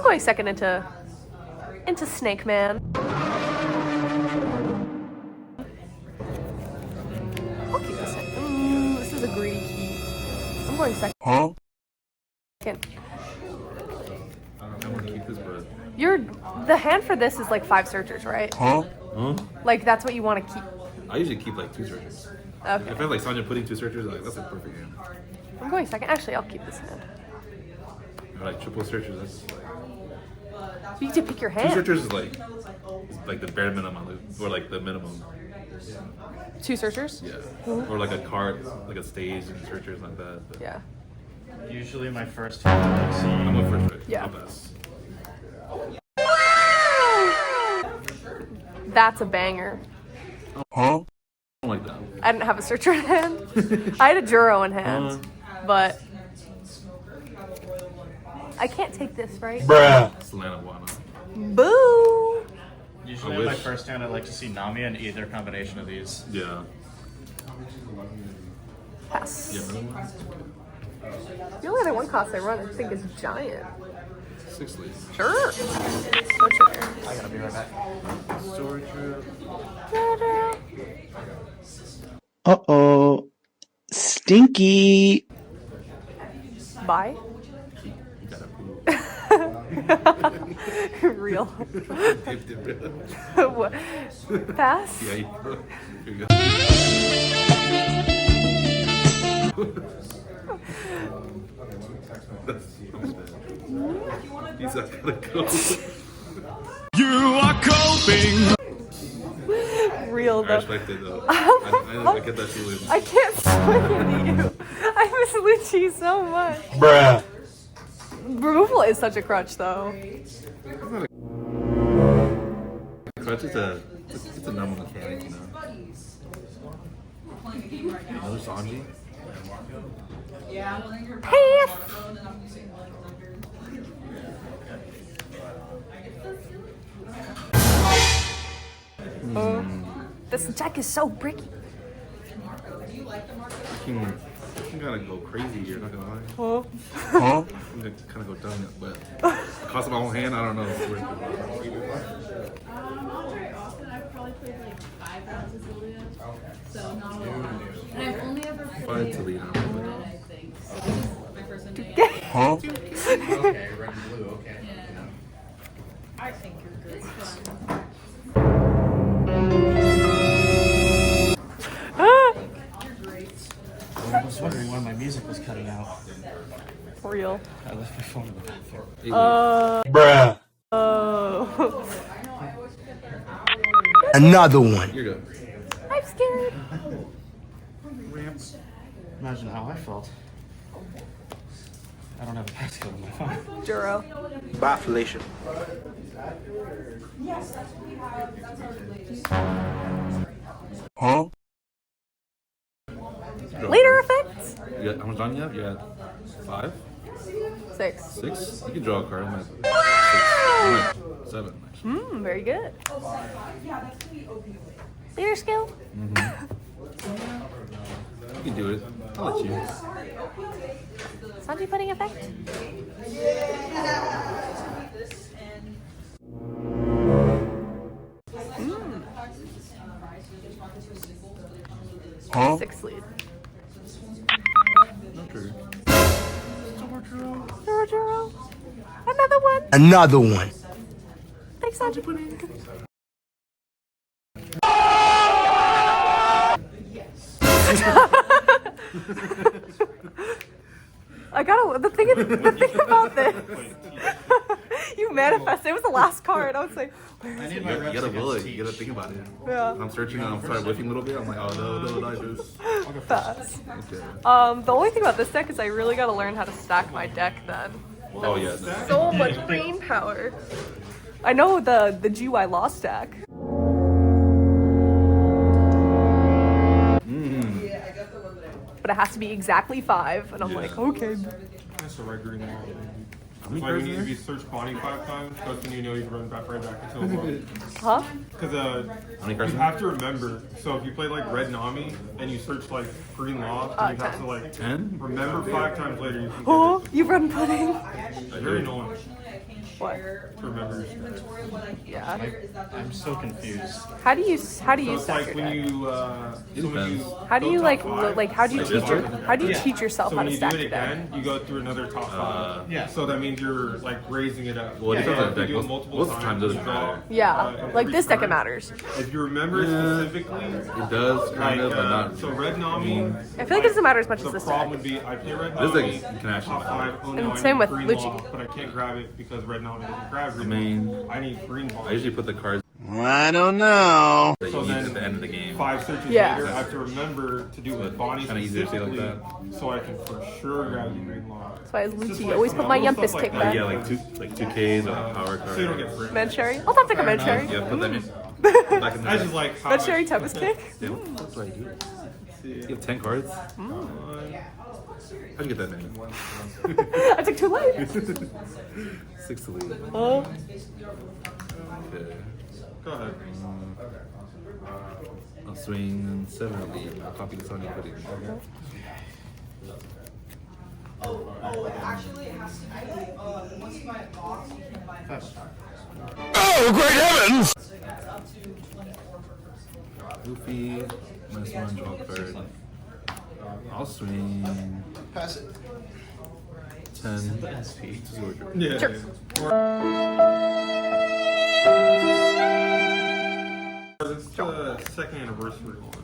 going second into Snake Man. I'll keep this second. This is a greedy key. I'm going second. Huh? Second. I want to keep this, but The hand for this is like 5 searchers, right? Huh? Like that's what you want to keep. I usually keep like 2 searchers. Okay. If I have like Sonya putting 2 searchers, like that's a perfect game. I'm going second. Actually, I'll keep this hand. Or like triple searchers, that's You get to pick your 2 hand. searchers is like the bare minimum, or like the minimum. 2 searchers? Yeah. Or like a card, like a stage and searchers like that. But Yeah. Usually my first hand I like to see. I'm a first rate. Yeah. My best. That's a banger. Huh? I don't like that. I didn't have a searcher in hand. I had a Juro in hand, but I can't take this, right? Bruh. Solana, why not? Boo! Usually I in my wish. first hand I like to see Nami and either combination of these. Yeah. Pass. Yeah. The only other one cost I run, I think, is Giant. 6 leads. Sure. What's your turn? I gotta be right back. Storage room. Uh-oh. Stinky. Bye. You gotta prove. Real. What? Pass? Yeah, you go. He's not gonna go. You are coping. Real I though. respect it though. I get that feeling. I can't swing into you. I miss Lucci so much. Bruh. Removal is such a crutch though. Crutch is a normal mechanic, you know. Another Sanji. Pass! This deck is so bricky. You gotta go crazy here, not gonna lie. Oh. Huh? I'm gonna kind of go dumb, but cost of my own hand, I don't know. I've probably played like 5 rounds of Zulia, so not a lot. And I've only ever Fun played to lead red, on. I think. So this is my first one. Huh? Okay, red and blue, okay. Yeah. I think you're good. It's fun. I was wondering why my music was cutting out. Real. I left my phone in the bathroom. Bruh. Oh. Another one. You're good. I'm scared. Ramps. Imagine how I felt. I don't have a passcode on my phone. Juro. Bye, Felicia. Huh? Later effects? You got, how much on you have? You got 5? 6. 6? You can draw a card. I'm at 6. I'm at 7, actually. Very good. Leader skill? You can do it. I'll let you. Sanji putting effect? Huh? 6 lead. No trigger. Juro. Another one. Another one. Thanks, Sanji. I gotta. The thing about this, you manifested. It was the last card. I was like, where is I it? need my You reps gotta against will it. Teach. You gotta think about it. Yeah. I'm searching and I'm starting whiffing a little bit. I'm like, oh no, not this. Pass. Okay. The only thing about this deck is I really gotta learn how to stack my deck then. Oh yeah. No. So much brain power. I know the GUI law stack. But it has to be exactly 5, and I'm like, okay. That's a red green wall. How many Like cards when is you there? search body 5 times, that's when you know you can run back right back into the world. Huh? Because How many cards? you have to remember. So if you play like red Nami and you search like green law, then you have to like 10? remember 5 times later you can Oh, get you run pudding. it. Very annoying. What? Remember. Yeah. I'm so confused. How do you So it's stack like your when deck? you How do you go like top five, like how do you like teach this your one. how do you Yeah. teach yourself So how when to you do stack it your deck? again, you go through another top five. Yeah. So that means you're like raising it up. Well, it depends on the If you deck. do it multiple Most of the time, times, doesn't you draw, matter. Yeah, like every this deck it turn. matters. If you remember specifically, It does kind of, but not. so red Nami. I feel like it doesn't matter as much as The this problem deck. would be I play red This Nami. deck you can actually top five. Oh, And no, I same need with green Lucci. law, but I can't grab it because red Nami doesn't grab green mean, law. I need green law. I usually put the cards I don't know. that So you need then at the end of the game. 5 searches Yeah. later, I have to remember to do with Bonnie Kinda easier to say like specifically, so I can for sure grab the green law. That's why as It's just Lucci like always put my little Yumpus stuff kick like back. Yeah, like two Ks or a power card. So you don't get free. Mencherry. I'll take a Mencherry. Yeah, put that in. Back in the I just like how Mencherry Tempest kick. Yeah, that's what I do. You have 10 cards? How'd you get that many? I took 2 life. 6 to lead. Oh, Okay. Go ahead. I'll swing 7 to lead. I'll copy this on your footing. Oh, great heavens! Luffy, minus 1, draw a card. I'll swing Pass it. 10. SP. Yeah. Sure. It's the second anniversary one.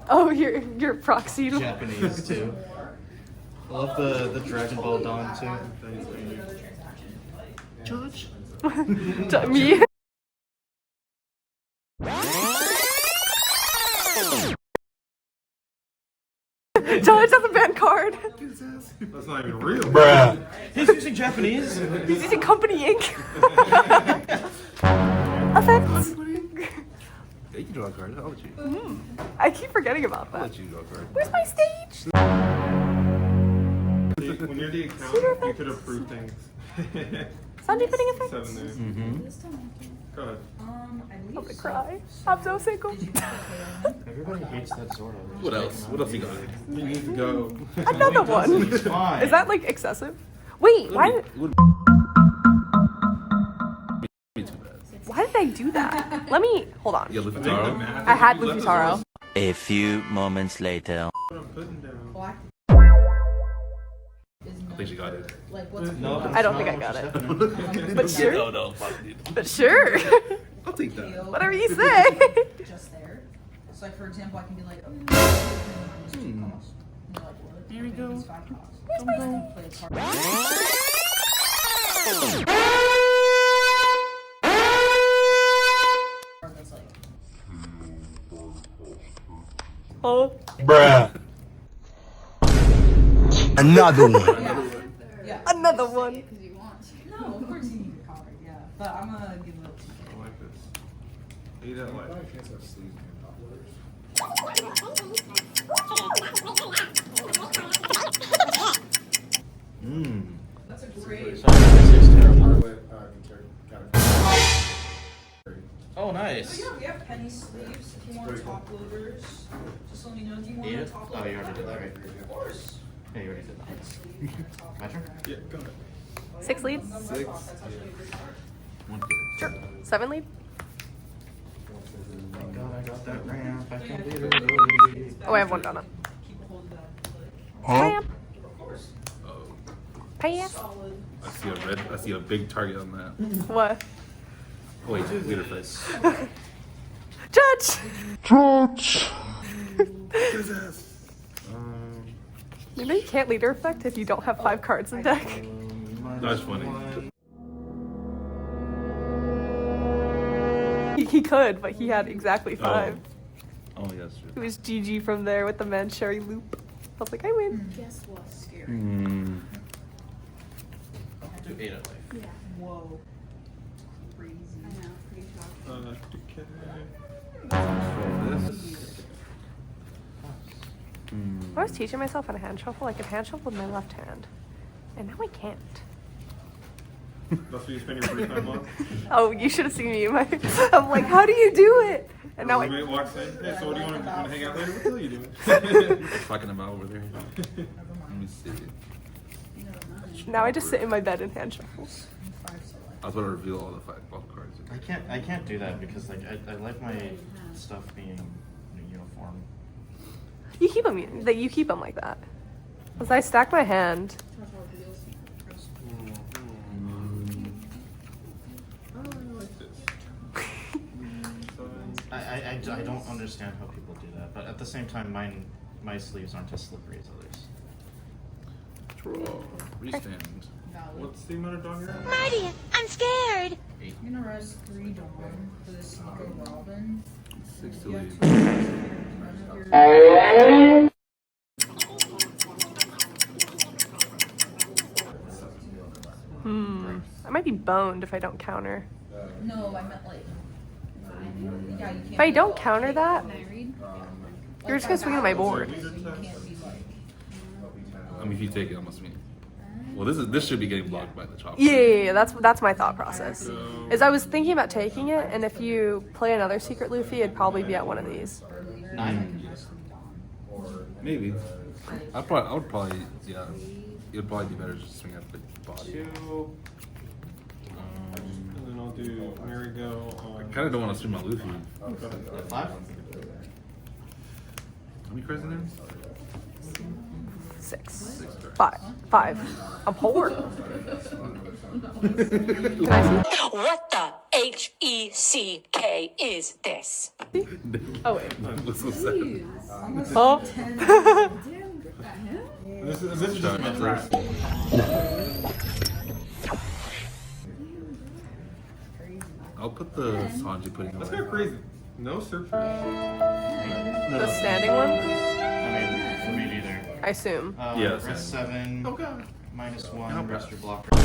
oh, your proxy. Japanese too. I love the Dragon Ball Dawn too. Judge. Me. Judge has a banned card. That's not even real. Bruh. He's using Japanese. He's using Company Ink. Effects. Yeah, you can draw a card. I'll let you. I keep forgetting about I'll that. let you draw a card. Where's my stage? When you're the accountant, you could approve things. Sunday putting effects. 7 there. Go ahead. I'm gonna cry. I'm so single. Everybody hates that Zoro. What else? What else you got? You need to go. Another one. It's fine. Is that like excessive? Wait, Wouldn't be too bad. why did I do that? Let me hold on. Yeah, Luffy I think the Taro. math I is had you let Luffy the Taro. Zoro A few moments later. what I'm putting down. I think she got it. No, I don't think I got it. But sure. No, But sure. I'll take that. Whatever you say. just there. So like for example, I can be like, oh, here we go. Where's my Oh, Bruh. Another one. another one. Because you want to. No, of course you need a card, yeah. But I'm gonna give it to you. I like this. Eat that like. That's a great. Oh, nice. Yeah, we have penny sleeves if you want top loaders. Just let me know. Do you want Eat a it? top Oh, loader? you already did that, right? Of course. Yeah, you already did Penny that. sleeve, My turn? Yeah, go ahead. 6 lead. 6. Sure. 7 lead. Thank God I got that ramp. I can beat it. Oh, I have 1 Donna. keep a hold of that. Bam. Oh, Pass. Solid. I see a big target on that. What? Oh, wait, leader face. Judge. Um, You know you can't leader effect if you don't have 5 cards in deck. That's funny. He could, but he had exactly 5. Oh, yeah, that's true. It was GG from there with the Mancherry loop. I was like, I win. Guess what? Scary. Hmm. I'll do 8 at life. Yeah. Whoa. Crazy. I know. Pretty shocking. This. I was teaching myself how to hand shuffle. I could hand shuffle with my left hand. And now I can't. That's what you spend your free time on? Oh, you should have seen me. I'm like, how do you do it? And now Your I... roommate walks in. Hey, so what do you want to hang out later? What the hell are you doing? Fucking him out over there. Let me see. Now I just sit in my bed and hand shuffle. I was going to reveal all the 5 cards. I can't do that because like I like my stuff being uniform. You keep them like that. As I stack my hand. I don't understand how people do that, but at the same time, my sleeves aren't as slippery as others. Draw. Restand. What's the amount of dog you're Marty, I'm scared. I'm gonna res 3 Dawn for this Nico Robin. 6 to leave. I might be boned if I don't counter. No, I meant like. Yeah, you can't. If I don't counter that, Married. you're just gonna swing on my board. You can't be like. I mean, if you take it, almost me. Well, this should be getting blocked by the chopper. Yeah, that's my thought process. Is I was thinking about taking it, and if you play another secret Luffy, it'd probably be at one of these. 9. Maybe. I would probably, yeah. It would probably be better just to swing at the body. 2. And then I'll do Marigo I on. kind of don't want to swing my Luffy. Okay. 5. How many cards in there? 6. 5. I'm bored. Can I What the HECK is this? see? Oh wait. Looks so sad. Oh. This is just my first. I'll put the Sanji pudding That's away. kind of crazy. No search. The standing one, I mean, for me neither. I assume. Yeah, Rest 7. Okay. -1. Rest your blocker. I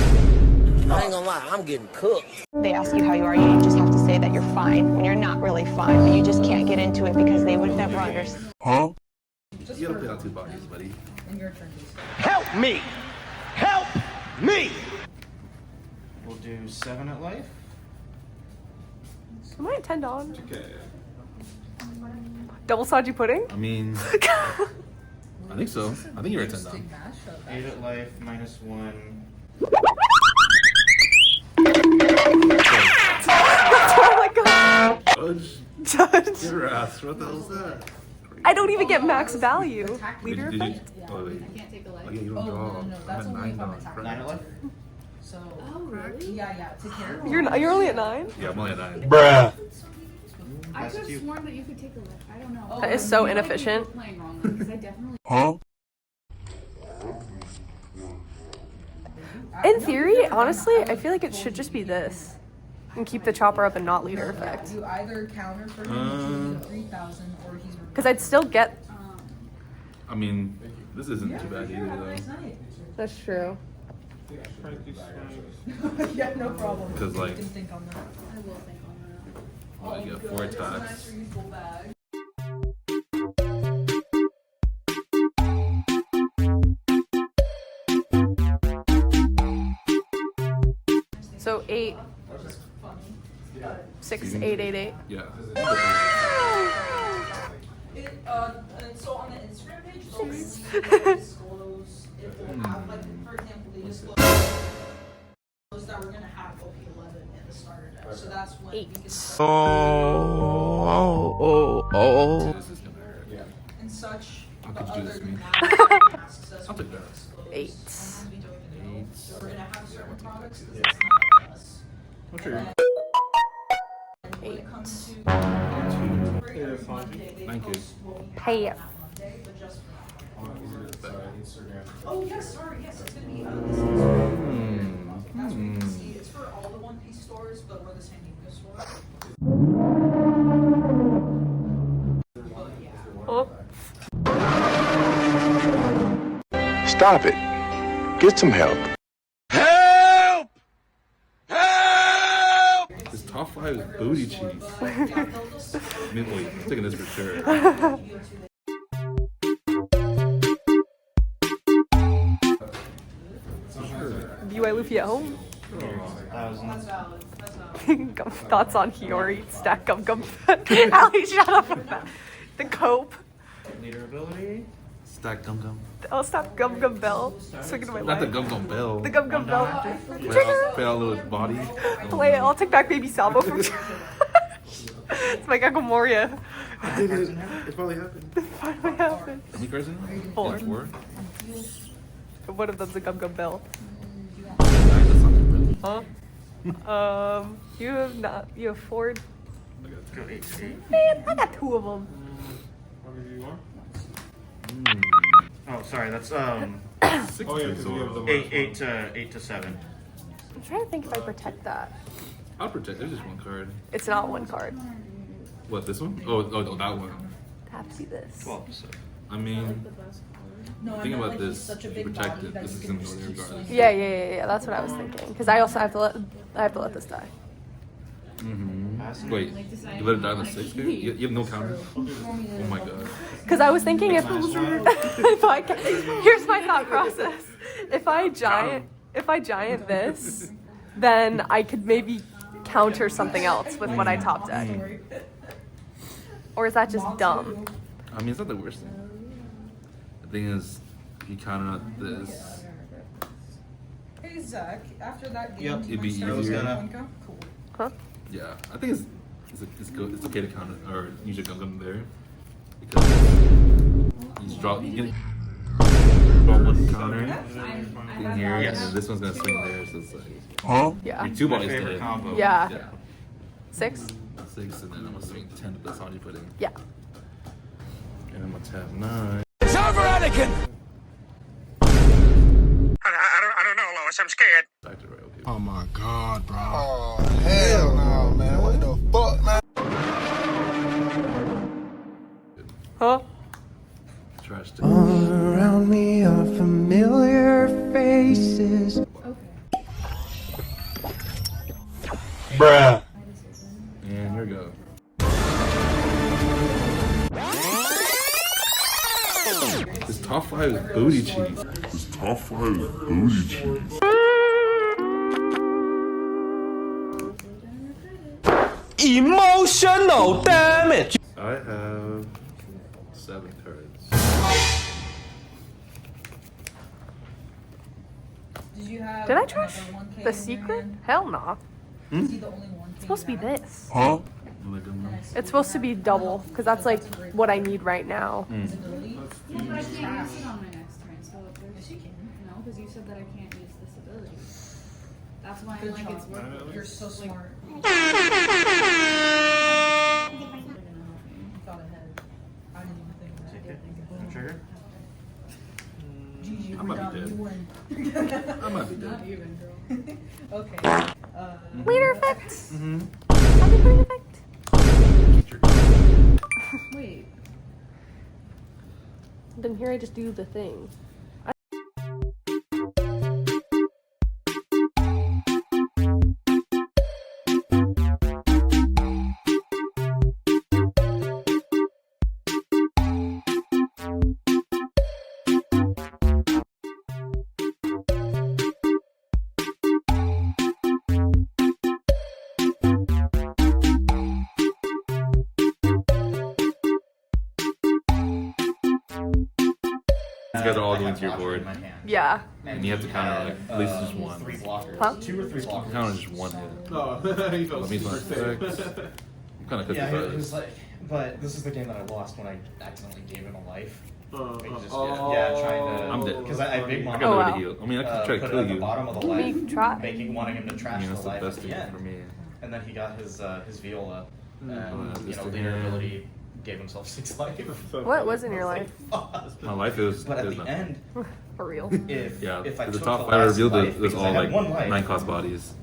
ain't gonna lie, I'm getting cooked. They ask you how you are, you just have to say that you're fine when you're not really fine, but you just can't get into it because they would never understand. Huh? You gotta play out 2 bodies, buddy. In your turn, please. Help me! Help me! We'll do 7 at life. Am I at 10 on? Okay. Double Sanji pudding? I mean, I think so. I think you're at 10 down. 8 at life, -1. Oh my god. Judge, Judge. your ass. What the hell's that? I don't even get max value. Wait, Leader did you? effect? Oh, wait. I can't take a Oh, life. yeah, you don't Oh, draw. no, I'm that's at only 9 if I'm down. attacking. 9 at life. So. Oh, really? Yeah, to care. You're only at 9? Yeah, I'm only at 9. Bruh. I could have sworn that you could take a life. I don't know. That is so inefficient. We're playing wrong because I definitely. Huh? In theory, honestly, I feel like it should just be this. And keep the chopper up and not leader effect. You either counter for him, which is 3,000, or he's. Because I'd still get... I mean, this isn't too bad either, though. That's true. Try to do swings. Yeah, no problem. Because, like, Didn't think on that. I will think on that. well, you got 4 attacks. So 8... 6, 8, 8, 8. Yeah. And so on the Instagram page, they'll disclose if we'll have, like, for example, they disclose that we're gonna have OP11 in the starter deck. So that's when we can start This is gonna hurt. and such. How But could you do other this to than me? that, masks, that's I'll when take we that. disclose. 8. Sometimes we don't even know. So we're gonna have certain products because Yeah. it's not us. I'll trigger. When it comes to Yeah, Sanji. Monday, they Thank you. post what we have Hey. on Monday, but just for that. Oh yes, sorry, yes, it's gonna be this is that's what you can see. It's for all the One Piece stores, but we're the San Diego store. Oh. Stop it. Get some help. Help! Help! This top 5 is booty cheeks. I mean, wait, I'm taking this for sure. UI Luffy at home? 1,000. Thoughts on Hiyori, stack gum. Allie, shut up with that. The cope. Leader ability. Stack Gum Gum. Oh, stop Gum Gum Bell. Swinging my Not the leg. Gum Gum Bell. The Gum Gum Bell. Play all over his body. Play it. I'll take back Baby Salvo from It's my Uncle Moria. I did it. It finally happened. Finally happened. How many cards in there? 4. 4? One of them's a Gum Gum Bell. Huh? You have not. You have 4. Man, I got 2 of them. Oh, sorry. That's Oh yeah, because you have the eight to 7. I'm trying to think if I protect that. I'll protect. There's just one card. It's not 1 card. What, this one? Oh, that one. It'd have to be this. 12 to 7. I mean, No, I think meant, about like, this. he's such a You big protect body it. that This you is can gonna go just there keep regardless. swinging. Yeah. That's what I was thinking. Because I also have to let this die. Mm-hmm. Wait, you let it die in the 6th game? You have no counter? Oh my god. Because I was thinking if I here's my thought process. If I giant this, then I could maybe counter something else with what I top deck. Or is that just dumb? I mean, it's not the worst thing. The thing is, if you counter out this, Hey Zach, after that game, Yep, do you it'd be mind starting easier. with one count? Cool. Huh? yeah, I think it's good. It's okay to counter or use your Gum Gum there because you just draw. You can draw 1 counter in here, Yes. and then this one's gonna swing there. So it's like Yeah. your 2 My bodies favorite dead. combo. Yeah. Yeah. 6? 6, and then I'm gonna swing 10 to this on you put in, Yeah. and I'm gonna tap 9. It's over, Anakin! I don't know, Lois. I'm scared. Back to right. Okay. Oh my god, bro. Oh, hell no, man. What the fuck, man? Huh? Trash. All around me are familiar faces. Bruh. And here we go. This top 5 is booty cheeks. Emotional damage. I have 7 cards. Did you have Did I trash another 1K the in your secret? hand? Hell nah. Is he the only 1K It's supposed to be you have? this. Huh? It's supposed to be double because that's like what I need right now. Ability? Yeah, but I can't use it on my next turn, so if there's... No, because you said that I can't use this ability. That's why I'm Good like, job. it's worth You're so smart. You thought ahead. I didn't even think that. I didn't think of boom. Trigger? GG, I we're might done. be dead. You win. I might be Not dead. even, girl. Okay. Leader effect. Mm-hmm. Happy putting effect. Wait. Then here I just do the thing. These guys are all going to your board, Yeah. and you have to counter like at least just one. 3 blockers. Huh? 2 or 3 You blockers. counter just 1 hit. Oh, he felt That means my super effects. safe. I'm kind of Yeah, it confused. was like, but this is the game that I lost when I accidentally gave him a life. Like just, oh. yeah, trying to. I'm dead. Because I big I mom. got Oh, nowhere wow. to heal. I mean, I can try to put it kill at the you. bottom of the You life, may try. wanting him to I trash mean, the that's the life best at the thing end. for me. And then he got his viola, and this you know, to leader him. ability gave himself 6 life. What was in your life? My life is. But at is the nothing. end, For real. if Yeah, if I the took top the 5 I last revealed life, it was because all I had like 1 life, 9-cost bodies.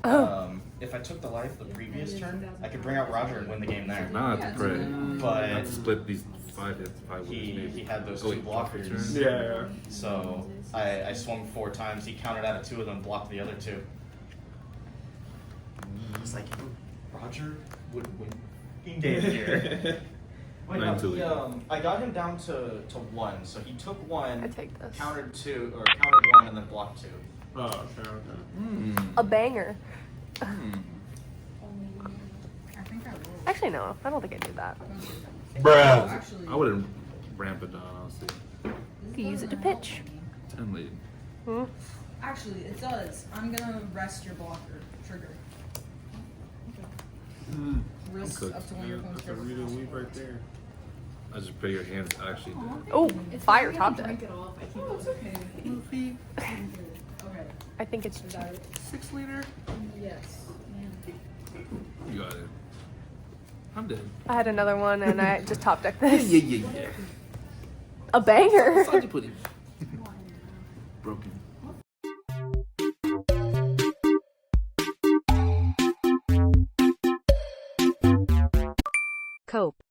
if I took the life the previous turn, I could bring out Roger and win the game there. Now I have to pray. I But have to split these 5 hits, 5 wins he maybe. had those Oh, 2 wait, blockers. turn. Yeah. So I swung 4 times. He countered out of 2 of them, blocked the other 2. It's like Roger would win game here. Wait, no, Mentally. I got him down to 1, so he took 1, I take this. countered 2 or countered 1, and then blocked 2. Oh, okay, okay. A banger. I think I will. Actually, no. I don't think I do that. Bruh. Actually, I wouldn't ramp it down, honestly. You can use it to pitch. 10 lead. Hmm? Actually, it does. I'm gonna rest your blocker trigger. Risk cooked. up to one of your opponent's That's a trigger. Rita weave right there. I just pray your hands actually dead. Oh, It's fire fine, I top can deck. drink it all if I keep Oh, it's okay. Luffy, Okay. I think it's 6 liter. Yes. You got it. I'm dead. I had another one and I just top decked this. Yeah. A banger. Sausage pudding. Broken. Cope.